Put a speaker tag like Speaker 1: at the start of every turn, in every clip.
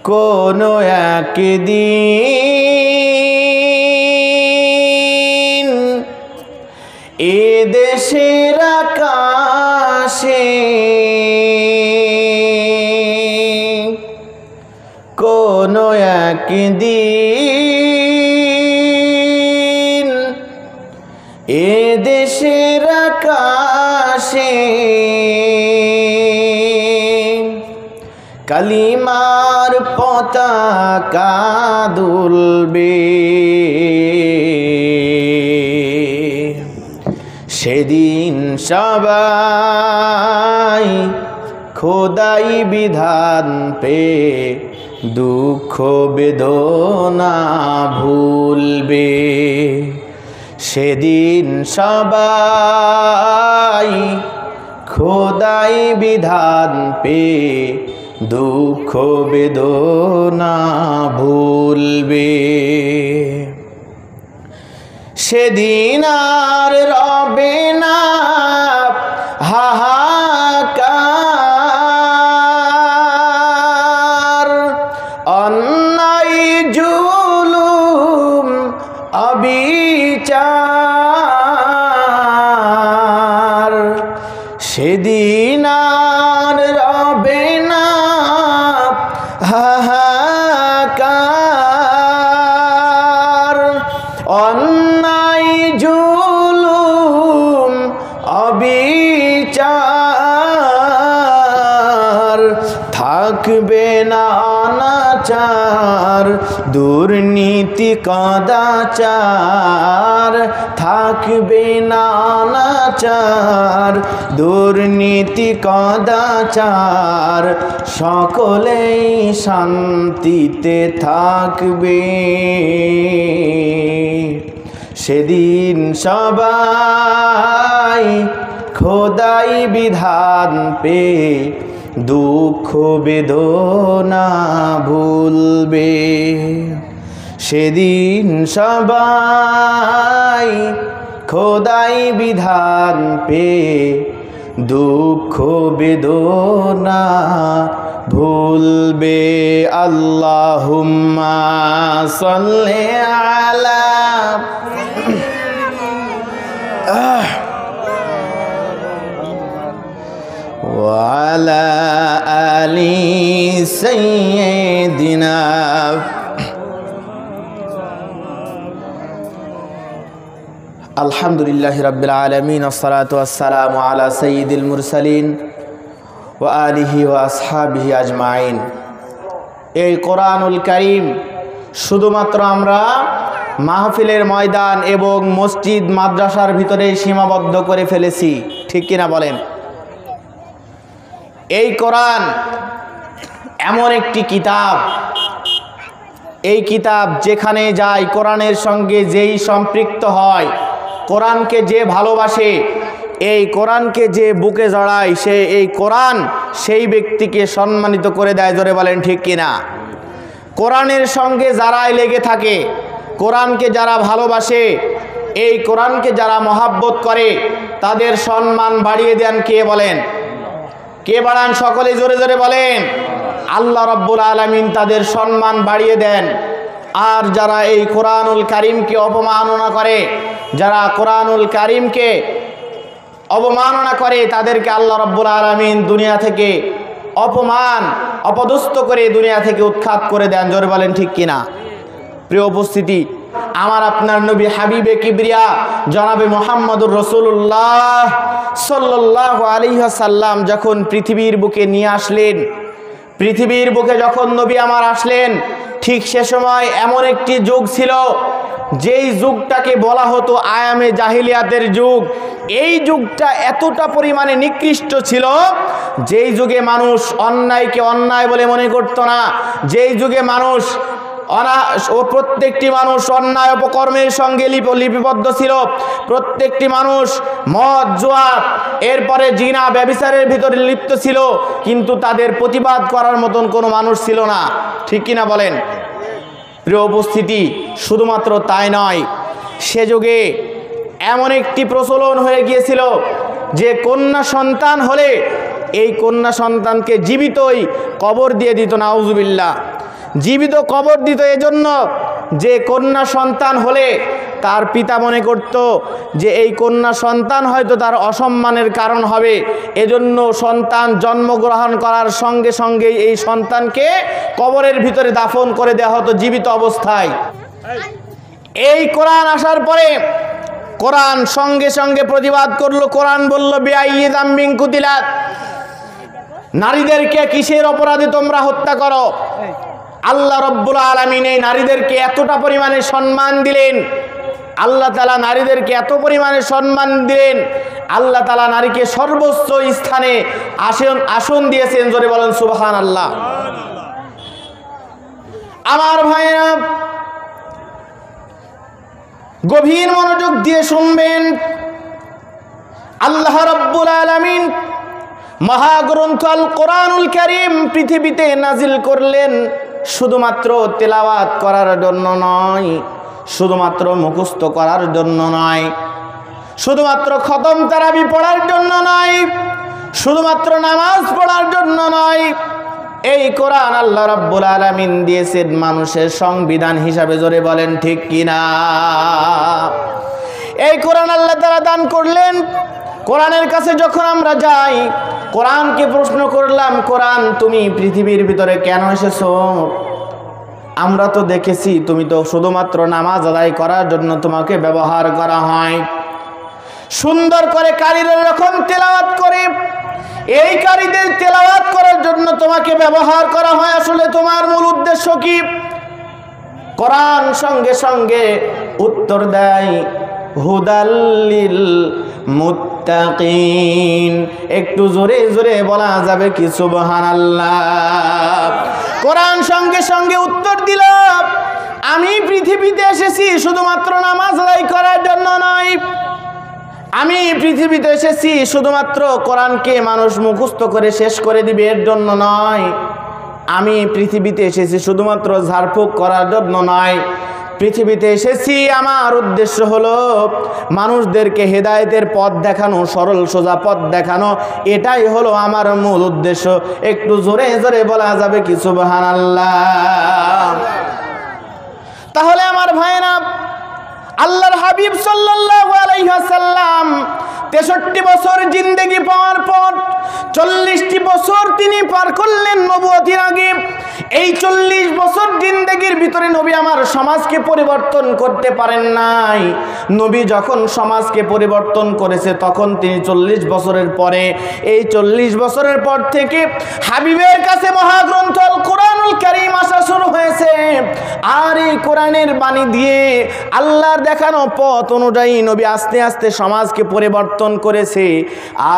Speaker 1: কোনো একদিন এ দেশের আকাশে কোনো একদিন এ দেশের আকাশে কালিমার পতাকা দুলবে, সেদিন সবাই খোদাই বিধান পে দুঃখ বেদনা ভুলবে। সেদিন সবাই খোদাই বিধান পে দুঃখ বেদনা ভুলবে। সেদিন আর রবে না হাহাকার, অন্যায় জুলুম অবিচার। সেদিন আর রবে না হাহাকার, অন্যায় জুলুম অবিচার। থাকবে না অনাচার দুর্নীতি কদাচার, থাকবে না অনাচার দুর্নীতি কদাচার। সকলেই শান্তিতে থাকবে, সেদিন সবাই খোদাই বিধান পে দুঃখ বেদনা ভুলবে। সেদিন সবাই খোদাই বিধান পে দুঃখ বেদনা ভুলবে। আল্লাহুম্মা সাল্লি আলা ওয়ালা আলি সাইয়্যিদিনা। আলহামদুলিল্লাহি রাব্বিল আলামিন, আসসালাতু ওয়াসসালামু আলা সাইয়্যিদিল মুরসালিন ওয়া আলিহি ওয়া আসহাবিহি আজমাইন। এই কোরআনুল কারীম শুধুমাত্র আমরা মাহফিলের ময়দান এবং মসজিদ মাদ্রাসার ভিতরে সীমাবদ্ধ করে ফেলেছি, ঠিক কিনা বলেন? এই কোরআন এমন একটি কিতাব, এই কিতাব যেখানে যায় কোরআনের সঙ্গে যেই সম্পৃক্ত হয়, কোরআনকে যে ভালোবাসে, এই কোরআনকে যে বুকে জড়ায়, সে এই কোরআন সেই ব্যক্তিকে সম্মানিত করে দেয়। জোরে বলেন ঠিক কিনা? কোরআনের সঙ্গে যারাই লেগে থাকে, কোরআনকে যারা ভালোবাসে, এই কোরআনকে যারা মহাব্বত করে, তাদের সম্মান বাড়িয়ে দেন কে বলেন? কে বাড়ান? সকলে জোরে জোরে বলেন। আল্লাহ রাব্বুল আলামিন তাদের সম্মান বাড়িয়ে দেন। আর যারা এই কোরআনুল কারীমকে অপমাননা করে, যারা কোরআনুল কারীমকে অবমাননা করে, তাদেরকে আল্লাহ রাব্বুল আলামিন দুনিয়া থেকে অপদস্থ করে দুনিয়া থেকে উৎখাত করে দেন। জোরে বলেন ঠিক কিনা? প্রিয় উপস্থিতি, আমার আপনার নবী হাবিবে কিবরিয়া জনাবে মুহাম্মদুর রাসূলুল্লাহ সাল্লাল্লাহু আলাইহি ওয়াসাল্লাম যখন পৃথিবীর বুকে নিয়ে আসলেন, পৃথিবীর বুকে যখন নবী আমার আসলেন, ঠিক সে সময় এমন একটি যুগ ছিল যেই যুগটাকে বলা হতো আয়ামে জাহিলিয়াতের যুগ। এই যুগটা এতটা পরিমাণে নিকৃষ্ট ছিল, যেই যুগে মানুষ অন্যায়কে অন্যায় বলে মনে করতো না, যেই যুগে মানুষ প্রত্যেকটি মানুষ অন্যায় অপকর্মের সঙ্গে লিপিবদ্ধ ছিল, প্রত্যেকটি মানুষ মদ জুয়া এরপরে জিনা ব্যভিচারের ভিতরে লিপ্ত ছিল, কিন্তু তাদের প্রতিবাদ করার মতন কোনো মানুষ ছিল না, ঠিক কিনা বলেন? প্রিয় উপস্থিতি, শুধুমাত্র তাই নয়, সে যুগে এমন একটি প্রচলন হয়ে গিয়েছিল যে কন্যা সন্তান হলে এই কন্যা সন্তানকে জীবিতই কবর দিয়ে দিত, নাউজুবিল্লাহ। জীবিত কবর দিত এজন্য যে কন্যা সন্তান হলে তার পিতা মনে করত যে এই কন্যা সন্তান হয়তো তার অসম্মানের কারণ হবে, এজন্য সন্তান জন্মগ্রহণ করার সঙ্গে সঙ্গে এই সন্তানকে কবরের ভিতরে দাফন করে দেওয়া হতো জীবিত অবস্থায়। এই কোরআন আসার পরে কোরআন সঙ্গে সঙ্গে প্রতিবাদ করলো। কোরআন বলল বিআইয়ি যামবিন কুতিলাত, নারীদেরকে কিসের অপরাধে তোমরা হত্যা করো? আল্লাহ রব্বুল আলামিন এই নারীদেরকে এতটা পরিমাণে সম্মান দিলেন, আল্লাহ তাআলা নারীদেরকে এত পরিমাণে সম্মান দিলেন, আল্লাহ তাআলা নারীকে সর্বোচ্চ স্থানে আসন দিয়েছেন। জোরে বলেন সুবহানাল্লাহ। আমার ভাইরা গভীর মনোযোগ দিয়ে শুনবেন। আল্লাহ রাব্বুল আলামিন মহাগ্রন্থ আল কোরআনুল কারীম পৃথিবীতে নাজিল করলেন শুধুমাত্র তেলাওয়াত করার জন্য নয়, শুধুমাত্র মুখস্থ করার জন্য নয়, শুধুমাত্র খতম তারাবি পড়ার জন্য নয়, শুধুমাত্র নামাজ পড়ার জন্য নয়। এই কোরআন আল্লাহ রাব্বুল আলামিন দিয়েছেন মানুষের সংবিধান হিসাবে। জোরে বলেন ঠিক কিনা? এই কোরআন আল্লাহ তাআলা দান করলেন। কোরআনের কাছে যখন আমরা যাই, কোরআনকে প্রশ্ন করলাম, কোরআন তুমি পৃথিবীর ভিতরে কেন এসেছো? আমরা তো দেখেছি তুমি তো শুধুমাত্র নামাজ আদায় করার জন্য তোমাকে ব্যবহার করা হয়। সুন্দর করে কারীরা যখন তেলাওয়াত করে, এই কারীদের তেলাওয়াত করার জন্য তোমাকে ব্যবহার করা হয়। আসলে তোমার মূল উদ্দেশ্য কি? কোরআন সঙ্গে সঙ্গে উত্তর দেয় হুদাল্লিল মুত্তাকিন। একটু জোরে জোরে বলা যাবে কি সুবহানাল্লাহ? কোরআন সঙ্গে সঙ্গে উত্তর দিল, আমি পৃথিবীতে এসেছি শুধুমাত্র নামাজ আদায় করার জন্য নয়, আমি পৃথিবীতে এসেছি শুধুমাত্র কোরআনকে মানুষ মুখস্থ করে শেষ করে দিবে এর জন্য নয়, আমি পৃথিবীতে এসেছি শুধুমাত্র ঝাড়ফুঁক করার জন্য নয়। পৃথিবীতে এসেছি আমার উদ্দেশ্য হলো মানুষদেরকে হেদায়েতের পথ দেখানো, সরল সোজা পথ দেখানো। এটাই হলো আমার মূল উদ্দেশ্য। একটু জোরে জোরে বলা যাবে কি সুবহানাল্লাহ? তাহলে আমার ভাইরা, আল্লাহর হাবিব সাল্লাল্লাহু আলাইহি ওয়াসাল্লাম 63 বছর জিন্দেগি পাওয়ার পর 40টি বছর তিনি পার করলেন নবুয়তির আগে। এই 40 বছর জিন্দেগির ভিতরে নবী আমার সমাজকে পরিবর্তন করতে পারেন নাই। নবী যখন সমাজকে পরিবর্তন করেছে তখন তিনি 40 বছরের পরে, এই 40 বছরের পর থেকে হাবিবের কাছে মহাগ্রন্থ আল কোরআনুল কারীম আসা শুরু হয়েছে। আর এই কোরআনের বাণী দিয়ে আল্লাহর দেখানো পথ অনুযায়ী নবী আস্তে আস্তে সমাজকে পরিবর্তন করেছে।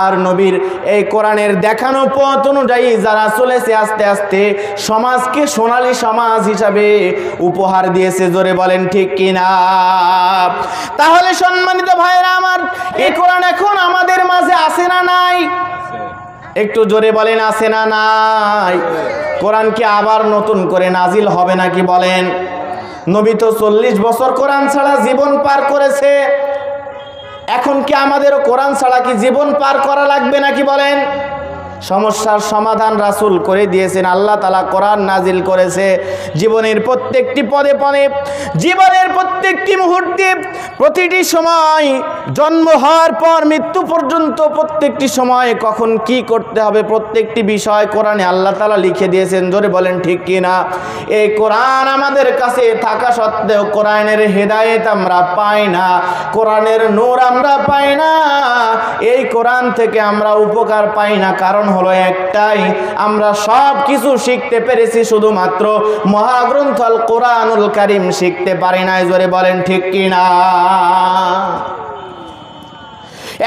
Speaker 1: আর নবীর এই কোরআনের দেখানো পথ অনুযায়ী যারা চলেছে আস্তে আস্তে সমাজকে সোনালী সমাজ হিসাবে উপহার দিয়েছে। জোরে বলেন ঠিক কিনা? তাহলে সম্মানিত ভাইরা আমার, এই কোরআন এখন আমাদের মাঝে আছে না নাই? একটু জোরে বলেন, আছে না নাই? কোরআন কি আবার নতুন করে নাজিল হবে নাকি বলেন? নবী তো 40 বছর কোরআন ছাড়া জীবন পার করেছে, এখন কি আমাদেরও কোরআন ছাড়া কি জীবন পার করা লাগবে নাকি বলেন? সমস্যার সমাধান রাসূল করে দিয়েছেন। আল্লাহ তাআলা কোরআন নাজিল করেছে জীবনের প্রত্যেকটি পদে পদে, জীবনের প্রত্যেকটি মুহূর্তে, প্রতিটি সময়, জন্ম হওয়ার পর মৃত্যু পর্যন্ত প্রত্যেকটি সময় কখন কি করতে হবে প্রত্যেকটি বিষয় কোরআনে আল্লাহ তাআলা লিখে দিয়েছেন। জোরে বলেন ঠিক কিনা? এই কোরআন আমাদের কাছে থাকা সত্ত্বেও কোরআনের হেদায়েত আমরা পাই না, কোরআনের নূর আমরা পাই না, এই কোরআন থেকে আমরা উপকার পাই না। কারণ হলো একটাই, আমরা সব কিছু শিখতে পেরেছি, শুধুমাত্র মহাগ্রন্থ আল কোরআনুল কারীম শিখতে পারি নাই। জোরে বলেন ঠিক কিনা?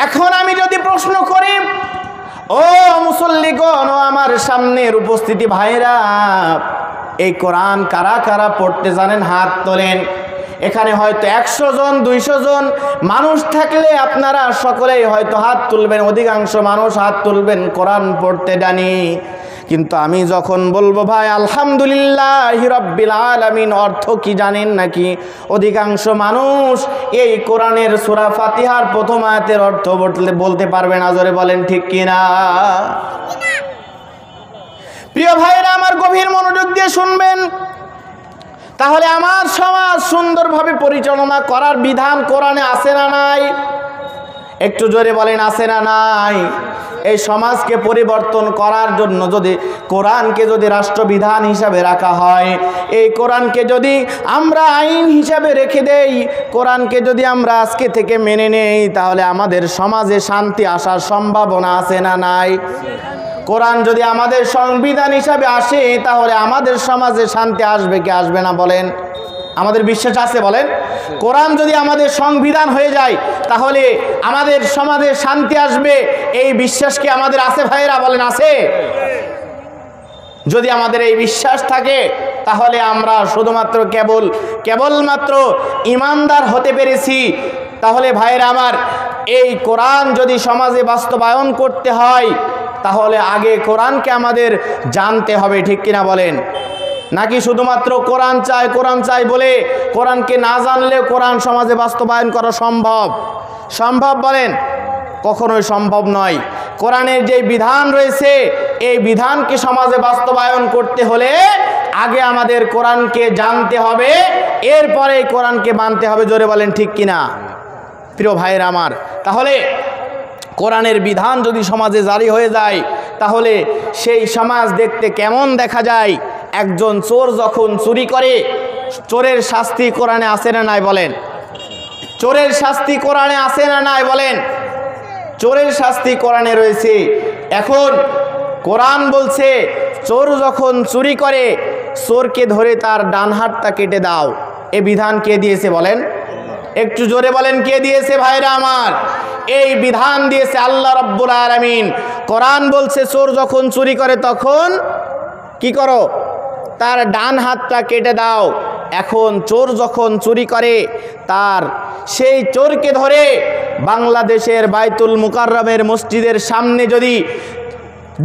Speaker 1: এখন আমি যদি প্রশ্ন করি, ও মুসল্লিগণ, ও আমার সামনের উপস্থিতি ভাইরা, এই কোরআন কারা কারা পড়তে জানেন? হাত তোলেন। এখানে হয়তো 100 জন 200 জন মানুষ থাকলে আপনারা সকলেই হয়তো হাত তুলবেন, অধিকাংশ মানুষ হাত তুলবেন কোরআন পড়তে জানি। কিন্তু আমি যখন বলবো ভাই আলহামদুলিল্লাহি রাব্বিল আলামিন অর্থ কি জানেন নাকি, অধিকাংশ মানুষ এই কোরআনের সূরা ফাতিহার প্রথম আয়াতের অর্থ বলতে পারবে না। জোরে বলেন ঠিক কিনা? প্রিয় ভাইরা আমার, গভীর মনোযোগ দিয়ে শুনবেন। তাহলে আমার সমাজ সুন্দরভাবে পরিচালনা করার বিধান কোরআনে আছে না নাই? একটু জোরে বলেন, আছে না নাই? এই সমাজকে পরিবর্তন করার জন্য যদি কোরআনকে যদি রাষ্ট্রবিধান হিসাবে রাখা হয়, এই কোরআনকে যদি আমরা আইন হিসাবে রেখে দেই, কোরআনকে যদি আমরা আজকে থেকে মেনে নেই, তাহলে আমাদের সমাজে শান্তি আসার সম্ভাবনা আছে না নাই? কোরআন যদি আমাদের সংবিধান হিসাবে আসে, তাহলে আমাদের সমাজে শান্তি আসবে কি আসবে না বলেন? আমাদের বিশ্বাস আছে বলেন? কোরআন যদি আমাদের সংবিধান হয়ে যায়, তাহলে আমাদের সমাজে শান্তি আসবে, এই বিশ্বাস কি আমাদের আছে ভাইয়েরা? বলেন আছে? যদি আমাদের এই বিশ্বাস থাকে, তাহলে আমরা শুধুমাত্র কেবলমাত্র ইমানদার হতে পেরেছি। তাহলে ভাইয়েরা আমার, এই কোরআন যদি সমাজে বাস্তবায়ন করতে হয়, তাহলে আগে কোরআনকে আমাদের জানতে হবে, ঠিক কিনা বলেন? নাকি শুধুমাত্র কোরআন চাই বলে কোরআনকে না জানলে কোরআন সমাজে বাস্তবায়ন করা সম্ভব বলেন? কখনোই সম্ভব নয়। কোরআনের যে বিধান রয়েছে, এই বিধানকে সমাজে বাস্তবায়ন করতে হলে আগে আমাদের কোরআনকে জানতে হবে, এরপরে কোরআনকে মানতে হবে। জোরে বলেন ঠিক কিনা? প্রিয় ভাইয়েরা আমার, তাহলে কোরআনের বিধান যদি সমাজে জারি হয়ে যায়, তাহলে সেই সমাজ দেখতে কেমন দেখা যায়? একজন চোর যখন চুরি করে, চোরের শাস্তি কোরআনে আছে না নাই বলেন? চোরের শাস্তি কোরআনে আছে না নাই বলেন? চোরের শাস্তি কোরআনে রয়েছে। এখন কোরআন বলছে, চোর যখন চুরি করে, চোরকে ধরে তার ডান হাতটা কেটে দাও। এ বিধান কে দিয়েছে বলেন? একটু জোরে বলেন, কে দিয়েছে ভাইরা আমার? এই বিধান দিয়েছে আল্লাহ রাব্বুল আলামিন। কোরআন বলছে, চোর যখন চুরি করে তখন কি করো? তার ডান হাতটা কেটে দাও। এখন চোর যখন চুরি করে, সেই চোরকে ধরে বাংলাদেশের বাইতুল মুকাররমের মসজিদের সামনে যদি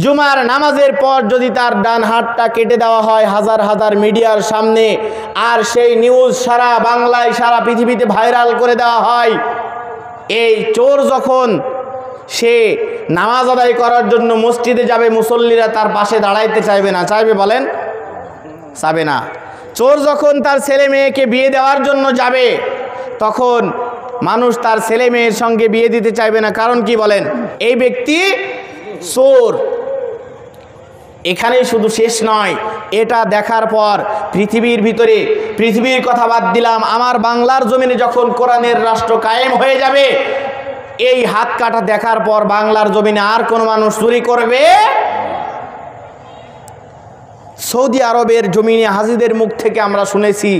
Speaker 1: জুমার নামাজের পর যদি তার ডান হাতটা কেটে দেওয়া হয় হাজার হাজার মিডিয়ার সামনে, আর সেই নিউজ সারা বাংলায় সারা পৃথিবীতে ভাইরাল করে দেওয়া হয়, এই চোর যখন সে নামাজ আদায় করার জন্য মসজিদে যাবে, মুসল্লিরা তার পাশে দাঁড়াইতে চাইবে না, চাইবে বলেন? চাবে না। চোর যখন তার ছেলে মেয়েকে বিয়ে দেওয়ার জন্য যাবে, তখন মানুষ তার ছেলে মেয়ের সঙ্গে বিয়ে দিতে চাইবে না। কারণ কি বলেন? এই ব্যক্তি চোর। এখানেই শুধু শেষ নয়, এটা দেখার পর পৃথিবীর কথা বাদ দিলাম, আমার বাংলার জমিনে যখন কোরআনের রাষ্ট্র কায়েম হয়ে যাবে, এই হাত কাটা দেখার পর বাংলার জমিনে আর কোনো মানুষ চুরি করবে? সৌদি আরবের জমিনে হাজিদের মুখ থেকে আমরা শুনেছি,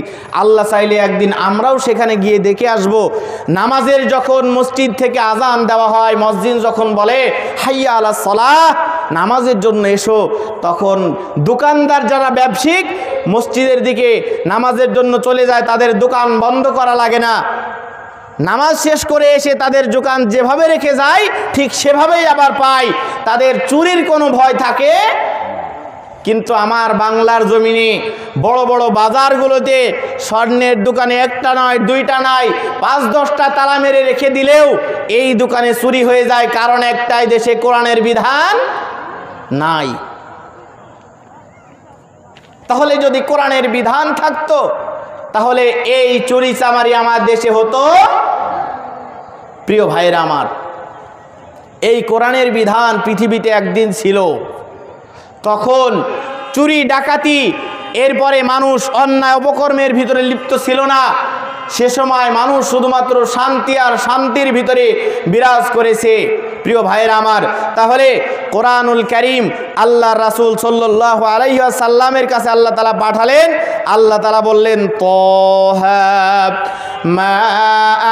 Speaker 1: আল্লাহ চাইলে একদিন আমরাও সেখানে গিয়ে দেখে আসব। নামাজের যখন মসজিদ থেকে আজান দেওয়া হয়, মসজিদ যখন বলে হাইয়া আলাস সালাহ, নামাজের জন্য এসো, তখন দোকানদার যারা ব্যবসায়িক মসজিদের দিকে নামাজের জন্য চলে যায়, তাদের দোকান বন্ধ করা লাগে না। নামাজ শেষ করে এসে তাদের দোকান যেভাবে রেখে যায়, ঠিক সেভাবেই আবার পায়। তাদের চুরির কোনো ভয় থাকে? কিন্তু আমার বাংলার জমিনে বড় বড় বাজারগুলোতে স্বর্ণের দোকানে একটা নয়, দুইটা নয়, 5-10টা তালা মেরে রেখে দিলেও এই দোকানে চুরি হয়ে যায়। কারণ একটাই, দেশে কোরআনের বিধান নাই। তাহলে যদি কোরআনের বিধান থাকতো, তাহলে এই চুরি চামারি আমার দেশে হতো? প্রিয় ভাইরা আমার, এই কোরআনের বিধান পৃথিবীতে একদিন ছিল, তখন চুরি ডাকাতি, এরপরে মানুষ অন্যায় অপকর্মের ভিতরে লিপ্ত ছিল না। সে সময় মানুষ শুধুমাত্র শান্তি আর শান্তির ভিতরে বিরাজ করেছে। প্রিয় ভাইয়েরা আমার, তাহলে কোরআনুল কারীম আল্লাহর রাসূল সাল্লাল্লাহু আলাইহি ওয়াসাল্লামের কাছে আল্লাহ তাআলা পাঠালেন। আল্লাহ তাআলা বললেন, তাহা মা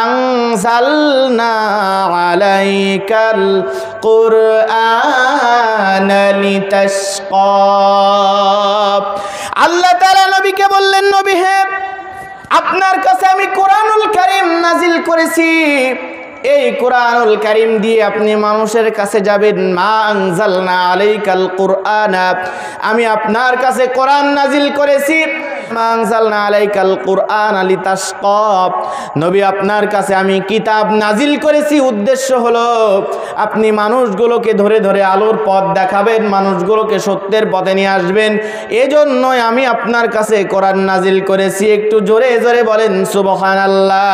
Speaker 1: আনজালনা আলাইকাল কুরআন লিতাশকা। আল্লাহ তাআলা নবীকে বললেন, নবী হে, আপনার কাছে আমি কোরআনুল কারীম নাজিল করেছি, এই কোরআনুল কারীম দিয়ে আপনি মানুষের কাছে যাবেন, মা আনজালনা আলাইকাল কুরআনা, আমি আপনার কাছে কোরআন নাজিল করেছি, মা আনজালনা আলাইকাল কুরআনা লিতাশকা, নবী আপনার কাছে আমি কিতাব নাজিল করেছি, উদ্দেশ্য হলো আপনি মানুষগুলোকে ধরে ধরে আলোর পথ দেখাবেন, মানুষগুলোকে সত্যের পথে নিয়ে আসবেন, এজন্যই আমি আপনার কাছে কোরআন নাজিল করেছি। একটু জোরে জোরে বলেন সুবহানাল্লাহ।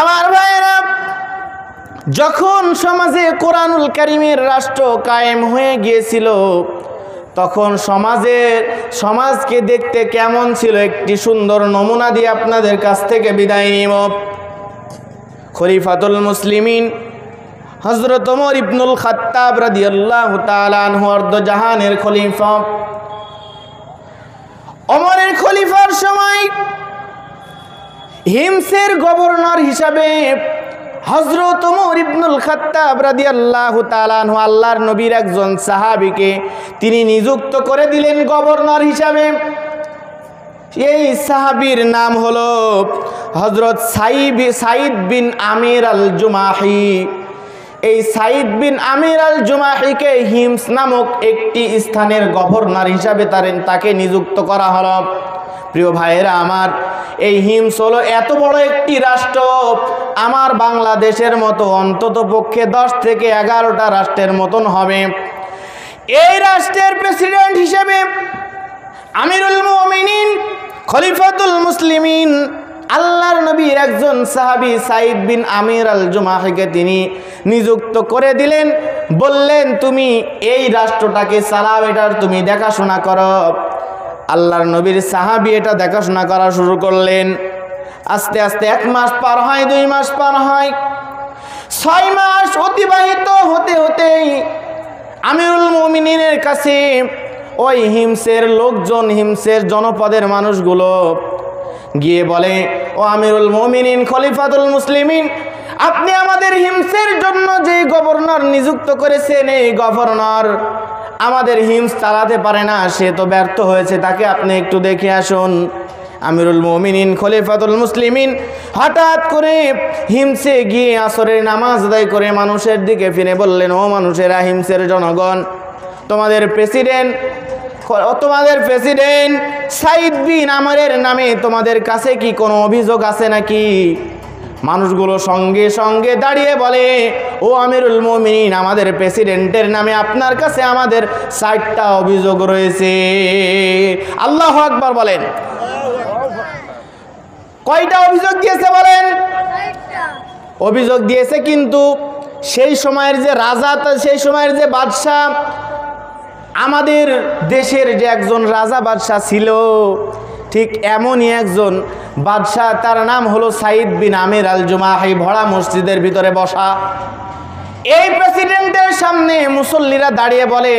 Speaker 1: আমার ভাইরা, যখন সমাজে কোরআনুল কারীমের রাষ্ট্র কায়েম হয়ে গিয়েছিল, তখন সমাজকে দেখতে কেমন ছিল একটি সুন্দর নমুনা দিয়ে আপনাদের কাছ থেকে বিদায় নিব। খলিফাতুল মুসলিমিন হযরত ওমর ইবনুল খাত্তাব রাদিয়াল্লাহু তাআলা আনহু অর্ধজাহানের খলিফা। ওমরের খলিফার সময় হিমসের গভর্নর হিসাবে হযরত ওমর ইবনুল খাত্তাব রাদিয়াল্লাহু তাআলা আনহু আল্লাহর নবীর একজন সাহাবীকে তিনি নিযুক্ত করে দিলেন গভর্নর হিসাবে। এই সাহাবীর নাম হলো হযরত সাইদ বিন আমির আল জুমাহি। এই সাইদ বিন আমির আল জুমাহিকে হিমস নামক একটি স্থানের গভর্নর হিসাবে তাকে নিযুক্ত করা হলো। প্রিয় ভাইয়েরা আমার, এই হিমস হলো এত বড় একটি রাষ্ট্র, আমার বাংলাদেশের মতো অন্তত পক্ষে 10 থেকে 11টা রাষ্ট্রের মতন হবে। এই রাষ্ট্রের প্রেসিডেন্ট হিসেবে আমিরুল মুমিনিন খলিফাতুল মুসলিমিন আল্লাহর নবীর একজন সাহাবী সাইদ বিন আমির আল জুমাহিকে তিনি নিযুক্ত করে দিলেন। বললেন, তুমি এই রাষ্ট্রটাকে চালাও, এটার তুমি দেখাশোনা করো। আল্লাহর নবীর সাহাবী এটা দেখাশোনা করা শুরু করলেন। আস্তে আস্তে 1 মাস পার হয়, 2 মাস পার হয়, 6 মাস অতিবাহিত হতে হতেই আমিরুল মুমিনিনের কাছে ওই হিমসের লোকজন, হিমসের জনপদের মানুষগুলো গিয়ে বলে, ও আমিরুল মুমিনিন খলিফাতুল মুসলিমিন, আপনি আমাদের হিমসের জন্য যে গভর্নর নিযুক্ত করেছেন, এই গভর্নর আমাদের হিমস চালাতে পারে না, সে তো ব্যর্থ হয়েছে, তাকে আপনি একটু দেখে আসুন। আমিরুল মুমিনিন খলিফাতুল মুসলিমিন হঠাৎ করে হিমসে গিয়ে আসরের নামাজ আদায় করে মানুষের দিকে ফিরে বললেন, ও মানুষেরা, হিমসের জনগণ, তোমাদের প্রেসিডেন্ট সাইদ বিন আমিরের নামে তোমাদের কাছে কি কোনো অভিযোগ আছে নাকি? মানুষগুলো সঙ্গে সঙ্গে দাঁড়িয়ে বলে, ও আমিরুল মুমিনিন, আমাদের প্রেসিডেন্টের নামে আপনার কাছে আমাদের 60টা অভিযোগ রয়েছে। আল্লাহু আকবার বলেন। কয়টা অভিযোগ দিয়েছে বলেন? অভিযোগ দিয়েছে, কিন্তু সেই সময়ের যে রাজা, সেই সময়ের যে বাদশাহ, আমাদের দেশের যে একজন রাজা বাদশাহ ছিল, ঠিক এমনই একজন বাদশাহ, তার নাম হলো সাইদ বিন আমির আল জুমাহি, ভরা মসজিদের ভিতরে বসা। এই প্রেসিডেন্টের সামনে মুসল্লিরা দাঁড়িয়ে বলে,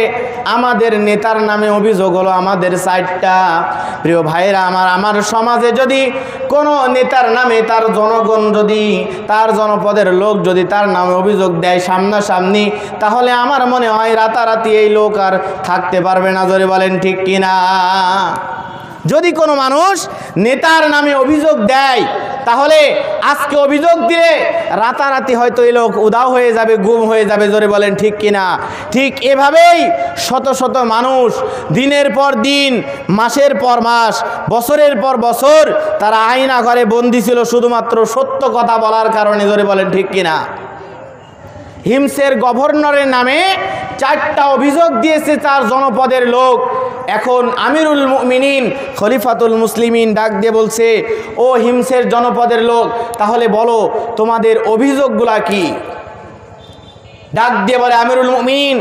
Speaker 1: আমাদের নেতার নামে অভিযোগ হলো আমাদের 60টা। প্রিয় ভাইরা আমার সমাজে যদি কোনো নেতার নামে তার জনগণ, যদি তার জনপদের লোক যদি তার নামে অভিযোগ দেয় সামনাসামনি, তাহলে আমার মনে হয় রাতারাতি এই লোক আর থাকতে পারবে না। জোরে বলেন ঠিক কিনা? যদি কোনো মানুষ নেতার নামে অভিযোগ দেয়, তাহলে আজকে অভিযোগ দিলে রাতারাতি হয়তো এই লোক উধাও হয়ে যাবে, গুম হয়ে যাবে। জোরে বলেন ঠিক কিনা? ঠিক এভাবেই শত শত মানুষ দিনের পর দিন, মাসের পর মাস, বছরের পর বছর তারা আয়না ঘরে বন্দী ছিল শুধুমাত্র সত্য কথা বলার কারণে। জোরে বলেন ঠিক কিনা? হিমসের গভর্নরের নামে 4টা অভিযোগ দিয়েছে তার জনপদের লোক। এখন আমিরুল মুমিনিন খলিফাতুল মুসলিমিন ডাক দিয়ে বলছে, ও হিমসের জনপদের লোক, তাহলে বলো তোমাদের অভিযোগগুলা কি? ডাক দিয়ে বলে আমিরুল মুমিনিন,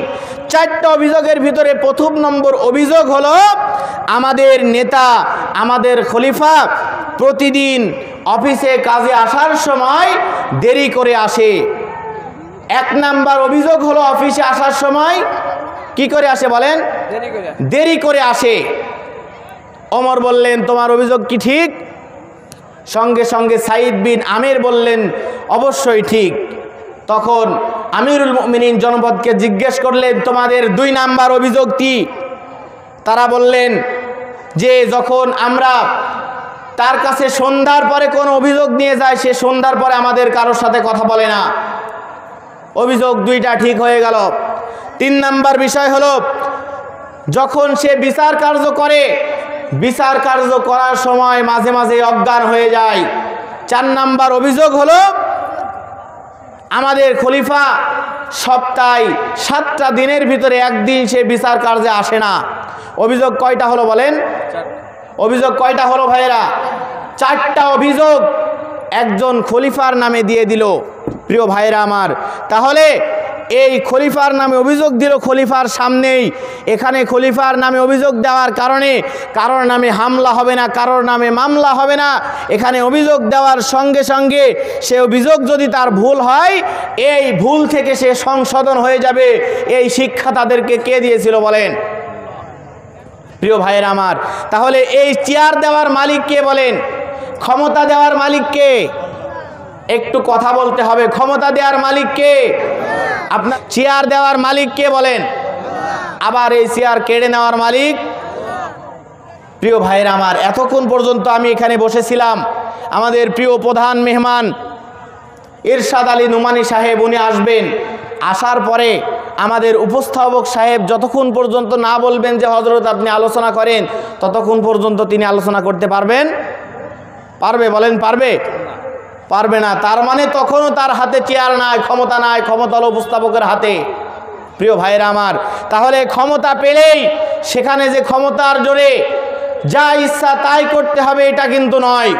Speaker 1: 4টা অভিযোগের ভিতরে 1 নম্বর অভিযোগ হলো, আমাদের নেতা, আমাদের খলিফা প্রতিদিন অফিসে কাজে আসার সময় দেরি করে আসে। 1 নাম্বার অভিযোগ হলো, অফিসে আসার সময় কি করে আসে বলেন? দেরি করে আসে। ওমর বললেন, তোমার অভিযোগ কি ঠিক? সঙ্গে সঙ্গে সাইদ বিন আমির বললেন, অবশ্যই ঠিক। তখন আমিরুল মুমিনিন জনপদকে জিজ্ঞেস করলেন, তোমাদের 2 নাম্বার অভিযোগ কি? তারা বললেন যে, যখন আমরা তার কাছে সন্ধ্যার পরে কোনো অভিযোগ নিয়ে যায়, সে সন্ধ্যার পরে আমাদের কারোর সাথে কথা বলে না। অভিযোগ দুইটা ঠিক হয়ে গেল। 3 নাম্বার বিষয় হলো, যখন সে বিচার কার্য করে, বিচার কার্য করার সময় মাঝে মাঝে অজ্ঞান হয়ে যায়। 4 নাম্বার অভিযোগ হলো, আমাদের খলিফা সপ্তাহে 7টা দিনের ভিতরে একদিন সে বিচার কার্যে আসে না। অভিযোগ কয়টা হলো বলেন? অভিযোগ কয়টা হলো ভাইয়েরা? 4টা অভিযোগ একজন খলিফার নামে দিয়ে দিল। প্রিয় ভাইয়েরা আমার, তাহলে এই খলিফার নামে অভিযোগ দিল খলিফার সামনেই। এখানে খলিফার নামে অভিযোগ দেওয়ার কারণে কারোর নামে হামলা হবে না, কারোর নামে মামলা হবে না। এখানে অভিযোগ দেওয়ার সঙ্গে সঙ্গে সে অভিযোগ যদি তার ভুল হয়, এই ভুল থেকে সে সংশোধন হয়ে যাবে। এই শিক্ষা তাদেরকে কে দিয়েছিল বলেন? প্রিয় ভাইয়েরা আমার, তাহলে এই চেয়ার দেওয়ার মালিক কে বলেন? ক্ষমতা দেওয়ার মালিক কে? একটু কথা বলতে হবে। ক্ষমতা দেওয়ার মালিক কে? আপনার চেয়ার দেওয়ার মালিক কে বলেন? আবার এই চেয়ার কেড়ে নেওয়ার মালিক? প্রিয় ভাইয়েরা আমার, এতক্ষণ পর্যন্ত আমি এখানে বসেছিলাম। আমাদের প্রিয় প্রধান মেহমান ইরশাদ আলী নুমানি সাহেব, উনি আসবেন। আসার পরে আমাদের উপস্থাপক সাহেব যতক্ষণ পর্যন্ত না বলবেন যে হযরত আপনি আলোচনা করেন, ততক্ষণ পর্যন্ত তিনি আলোচনা করতে পারবেন? পারবে বলেন? পারবে? পারবে না। তার মানে তখনও তার হাতে চেয়ার নাই, ক্ষমতা নাই, ক্ষমতা হলো উপস্থাপকের হাতে। প্রিয় ভাইরা আমার, তাহলে ক্ষমতা পেলেই সেখানে যে ক্ষমতার জোরে যা ইচ্ছা তাই করতে হবে এটা কিন্তু নয়।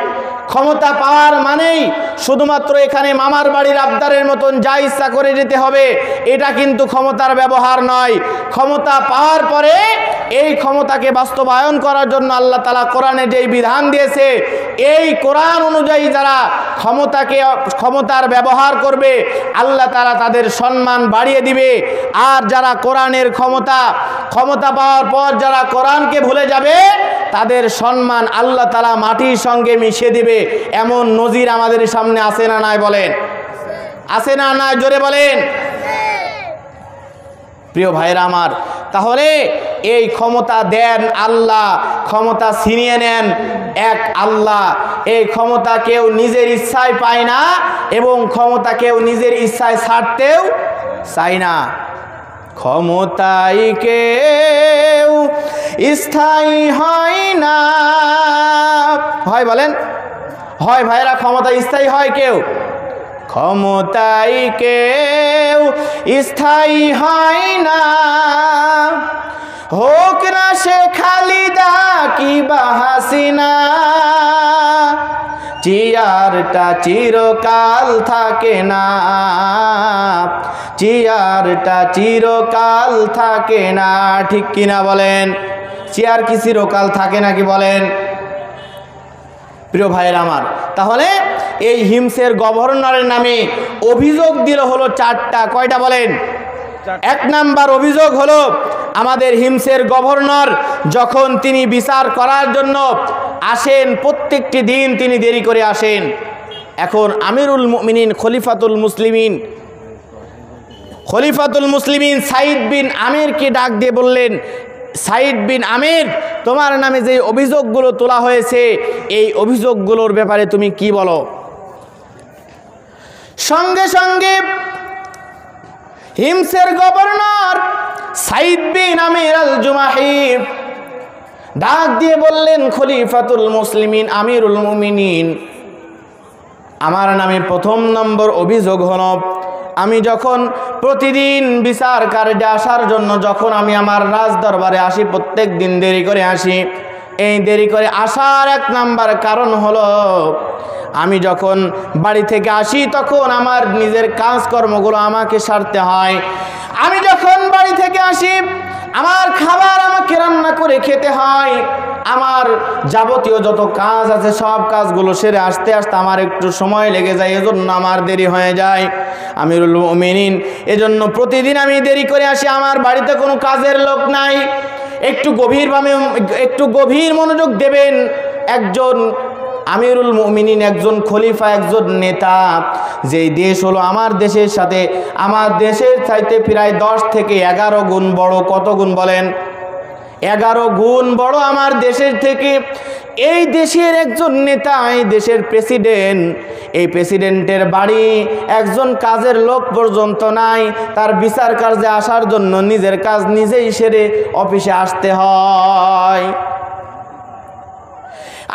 Speaker 1: ক্ষমতা পাওয়ার মানেই শুধুমাত্র এখানে মামার বাড়ির আবদারের মতন যা ইচ্ছা করে যেতে হবে, এটা কিন্তু ক্ষমতার ব্যবহার নয়। ক্ষমতা পাওয়ার পরে এই ক্ষমতাকে বাস্তবায়ন করার জন্য আল্লাহ তাআলা কোরআনে যেই বিধান দিয়েছে, এই কোরআন অনুযায়ী যারা ক্ষমতার ব্যবহার করবে, আল্লাহ তাআলা তাদের সম্মান বাড়িয়ে দিবে। আর যারা কোরআনের ক্ষমতা পাওয়ার পর যারা কোরআনকে ভুলে যাবে, তাদের সম্মান আল্লাহ তাআলা মাটির সঙ্গে মিশিয়ে দিবে। এমন নজির আমাদের সামনে আছে না নাই বলেন? আছে না নাই? জোরে বলেন। প্রিয় ভাইরা আমার, তাহলে এই ক্ষমতা দেন আল্লাহ, ক্ষমতা ছিনিয়ে নেন এক আল্লাহ। এই ক্ষমতা কেউ নিজের ইচ্ছায় পায় না এবং ক্ষমতা কেউ নিজের ইচ্ছায় ছাড়তেও চায় না। ক্ষমতায় কেউ স্থায়ী হয় না, হয় বলেন? হয় ভাইরা? ক্ষমতা স্থায়ী হয় কেউ? ক্ষমতায় কেউ স্থায়ী হয় না, হোক না সে খালিদা কিবা হাসিনা, চেয়ারটা চিরকাল থাকে না, চেয়ারটা চিরকাল থাকে না। ঠিক কিনা বলেন? চেয়ার কি চিরকাল থাকে নাকি বলেন? প্রিয় ভাইয়ের আমার, তাহলে এই হিমসের গভর্নরের নামে অভিযোগ দিল হলো 4টা। কয়টা বলেন? 1 নাম্বার অভিযোগ হলো, আমাদের হিমসের গভর্নর যখন তিনি বিচার করার জন্য আসেন, প্রত্যেকটি দিন তিনি দেরি করে আসেন। এখন আমিরুল মুমিনিন খলিফাতুল মুসলিমিন সাইদ বিন আমিরকে ডাক দিয়ে বললেন, সাইদ বিন আমির, তোমার নামে যে অভিযোগগুলো তোলা হয়েছে, এই অভিযোগগুলোর ব্যাপারে তুমি কি বলো? সঙ্গে সঙ্গে হিমসের গভর্নর সাইদ বিন আমির আল জুমাহি ডাক দিয়ে বললেন, খলিফাতুল মুসলিমিন আমিরুল মুমিনিন, আমার নামে 1 নম্বর অভিযোগ হলো, আমি যখন প্রতিদিন বিচার কার্যে আসার জন্য যখন আমি আমার রাজ দরবারে আসি, প্রত্যেক দিন দেরি করে আসি। এই দেরি করে আসার 1 নাম্বার কারণ হলো, আমি যখন বাড়ি থেকে আসি তখন আমার নিজের কাজকর্মগুলো আমাকে সারতে হয়। আমি যখন বাড়ি থেকে আসি, আমার খাবার আমাকে রান্না করে খেতে হয়। আমার যাবতীয় যত কাজ আছে সব কাজগুলো সেরে আসতে আসতে আমার একটু সময় লেগে যায়, এজন্য আমার দেরি হয়ে যায়। আমিরুল মুমিনিন, এজন্য প্রতিদিন আমি দেরি করে আসি। আমার বাড়িতে কোনো কাজের লোক নাই। একটু গভীর মনোযোগ দেবেন। একজন আমিরুল মুমিনিন, একজন খলিফা, একজন নেতা, যেই দেশ হলো আমার দেশের সাথে, আমার দেশের চাইতে প্রায় 10 থেকে 11 গুণ বড়। কত গুণ বলেন? 11 গুণ বড় আমার দেশের থেকে। এই দেশের একজন নেতা, এই দেশের প্রেসিডেন্ট, এই প্রেসিডেন্টের বাড়ি একজন কাজের লোক পর্যন্ত নাই। তার বিচার কার্যে আসার জন্য নিজের কাজ নিজেই সেরে অফিসে আসতে হয়।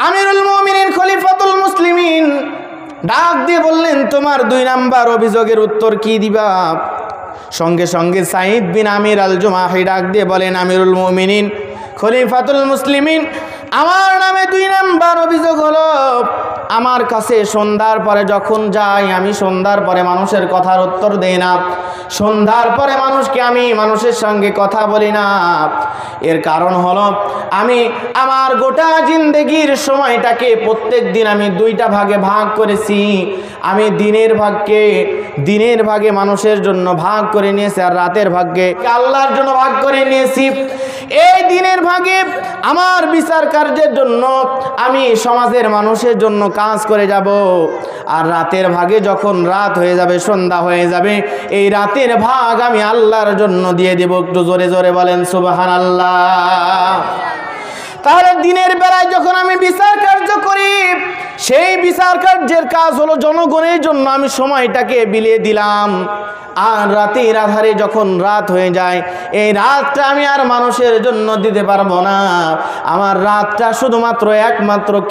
Speaker 1: আমিরুল মুমিনিন খলিফাতুল মুসলিমিন ডাক দিয়ে বললেন, তোমার 2 নাম্বার অভিযোগের উত্তর কি দিবা? সঙ্গে সঙ্গে সাঈদ বিন আমির আল জুমাহি ডাক দিয়ে বলেন, আমিরুল মুমিনিন খলিফাতুল মুসলিমিন, আমার নামে 2 নাম্বার অভিযোগ হলো, আমার কাছে সন্ধ্যার পরে যখন যাই, আমি সন্ধ্যার পরে মানুষের কথার উত্তর দেই না। সন্ধ্যার পরে আমি মানুষের সঙ্গে কথা বলি না। এর কারণ হলো, আমি আমার গোটা জিন্দেগির সময়টাকে প্রত্যেক দিন আমি 2টা ভাগে ভাগ করেছি। আমি দিনের ভাগে মানুষের জন্য ভাগ করে নিয়েছি, আর রাতের ভাগে আল্লাহর জন্য ভাগ করে নিয়েছি। এই দিনের ভাগে আমার বিচার কার্যের জন্য আমি সমাজের মানুষের জন্য কাজ করে যাব, আর রাতের ভাগে যখন রাত হয়ে যাবে, সন্ধ্যা হয়ে যাবে, এই রাতের ভাগ আমি আল্লাহর জন্য দিয়ে দেব। একটু জোরে জোরে বলেন সুবহানাল্লাহ। তাহলে দিনের বেলায় যখন আমি বিচার কার্য করি, সেই বিচার কার্যের কাজ হলো জনগণের জন্য আমি সময়টাকে বিলিয়ে দিলাম। আর রাতের আধারে যখন রাত হয়ে যায়, এই রাতটা আমি আর মানুষের জন্য দিতে পারবো না। আমার রাতটা শুধুমাত্র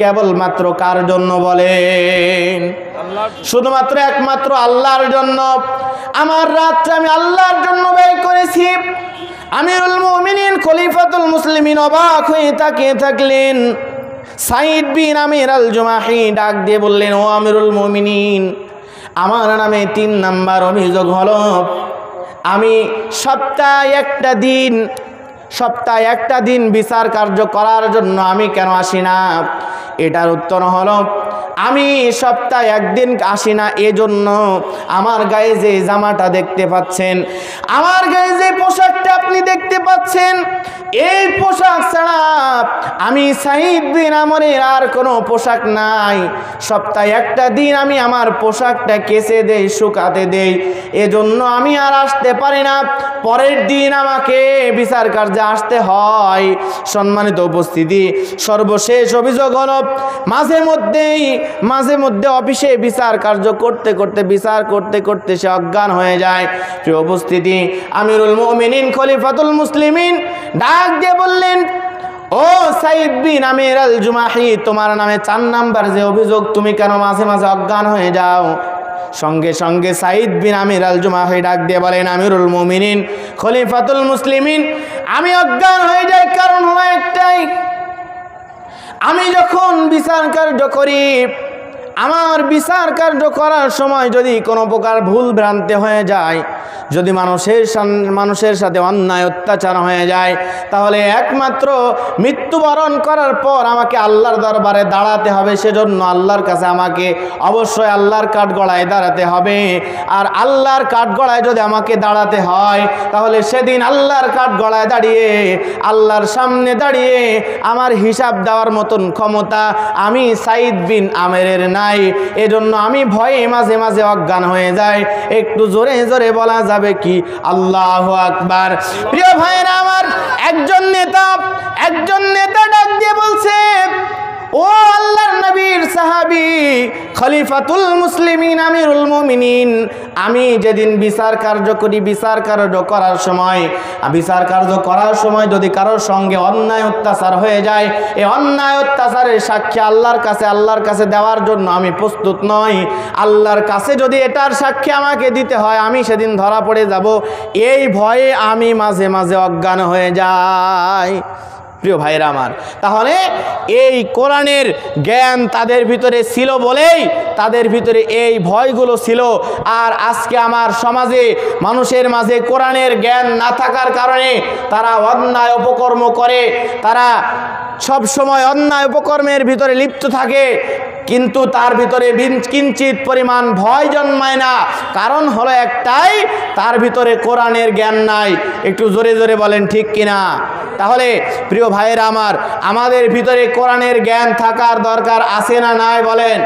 Speaker 1: কেবলমাত্র কার জন্য বলেন? শুধুমাত্র একমাত্র আল্লাহর জন্য। আমার রাতটা আমি আল্লাহর জন্য ব্যয় করেছি। আমিরুল মুমিনিন খলিফাতুল মুসলিমিন অবাক হয়ে তাকিয়ে থাকলেন। সাঈদ বিন আমির আল জুমাহি ডাক দিয়ে বললেন, ও আমিরুল মুমিনিন, আমার নামে 3 নাম্বার অভিযোগ হলো, আমি সপ্তাহে একটা দিন বিচার কার্য করার জন্য আমি কেন আসি না? এটার উত্তর হলো, আমি সপ্তাহে 1 দিন আসি না এজন্য আমার গায়ে যে জামাটা দেখতে পাচ্ছেন, আমার গায়ে যে পোশাকটা আপনি দেখতে পাচ্ছেন, এই পোশাক ছাড়া আমি সাঈদ বিন আমরের আর কোনো পোশাক নাই। সপ্তাহে একটা দিন আমি আমার পোশাকটা কেচে দেই, শুকাতে দেই, এজন্য আমি আর আসতে পারি না। পরের দিন আমাকে বিচার কার্যে আসতে হয়। সম্মানিত উপস্থিতি, সর্বশেষ অভিযোগ হলো, মাঝে মধ্যে অফিসে বিচার কার্য করতে করতে সে অজ্ঞান হয়ে যায়। প্রিয় উপস্থিতি, আমিরুল মুমিনিন খলিফাতুল মুসলিমিন ডাক দিয়ে বললেন, ও সাঈদ বিন আমির আল জুমাহি, তোমার নামে 4 নাম্বার যে অভিযোগ, তুমি কেন মাঝে মাঝে অজ্ঞান হয়ে যাও? সঙ্গে সঙ্গে সাঈদ বিন আমির আল জুমাহি ডাক দিয়ে বলেন, আমিরুল মুমিনিন খলিফাতুল মুসলিমিন, আমি অজ্ঞান হয়ে যাই কারণ হলো একটাই, আমি যখন বিচার কার্য করি, আমার বিচার কার্য করার সময় যদি কোনো প্রকার ভুল ভ্রান্তি হয়ে যায়, যদি মানুষের সাথে অন্যায় অত্যাচার হয়ে যায়, তাহলে একমাত্র মৃত্যুবরণ করার পর আমাকে আল্লাহর দরবারে দাঁড়াতে হবে। সেজন্য আল্লাহর কাছে আমাকে অবশ্যই আল্লাহর কাঠগড়ায় দাঁড়াতে হবে। আর আল্লাহর কাঠগড়ায় যদি আমাকে দাঁড়াতে হয়, তাহলে সেদিন আল্লাহর কাঠগড়ায় দাঁড়িয়ে, আল্লাহর সামনে দাঁড়িয়ে আমার হিসাব দেওয়ার মতন ক্ষমতা আমি সাঈদ বিন আমিরের নাই। এজন্য আমি ভয়ে মাঝে মাঝে অজ্ঞান হয়ে যায়। একটু জোরে জোরে বলা যাবে কি আল্লাহু আকবার? প্রিয় ভাইরা আমার, একজন নেতা ডাক দিয়ে বলছে, ও আল্লাহর নবীর সাহাবী খলিফাতুল মুসলিমিন আমিরুল মুমিনিন, আমি যেদিন বিচার কার্য করার সময় যদি কারোর সঙ্গে অন্যায় অত্যাচার হয়ে যায়, এই অন্যায় অত্যাচারের সাক্ষী আল্লাহর কাছে দেওয়ার জন্য আমি প্রস্তুত নই। আল্লাহর কাছে যদি এটার সাক্ষী আমাকে দিতে হয়, আমি সেদিন ধরা পড়ে যাব, এই ভয়ে আমি মাঝে মাঝে অজ্ঞান হয়ে যাই। প্রিয় ভাইরা আমার, তাহলে এই কোরআনের জ্ঞান তাদের ভিতরে ছিল বলেই তাদের ভিতরে এই ভয়গুলো ছিল। আর আজকে আমার সমাজে মানুষের মাঝে কোরআনের জ্ঞান না থাকার কারণে তারা অন্যায় অপকর্ম করে, তারা সব সময় অন্যায় অপকর্মের ভিতরে লিপ্ত থাকে, কিন্তু তার ভিতরে কিঞ্চিত পরিমাণ ভয় জন্মায় না। কারণ হলো একটাই, তার ভিতরে কোরআনের জ্ঞান নাই। একটু জোরে জোরে বলেন ঠিক কিনা? তাহলে প্রিয় ভাইয়েরা আমার, আমাদের ভিতরে কোরআনের জ্ঞান থাকার দরকার আছে না নাই বলেন?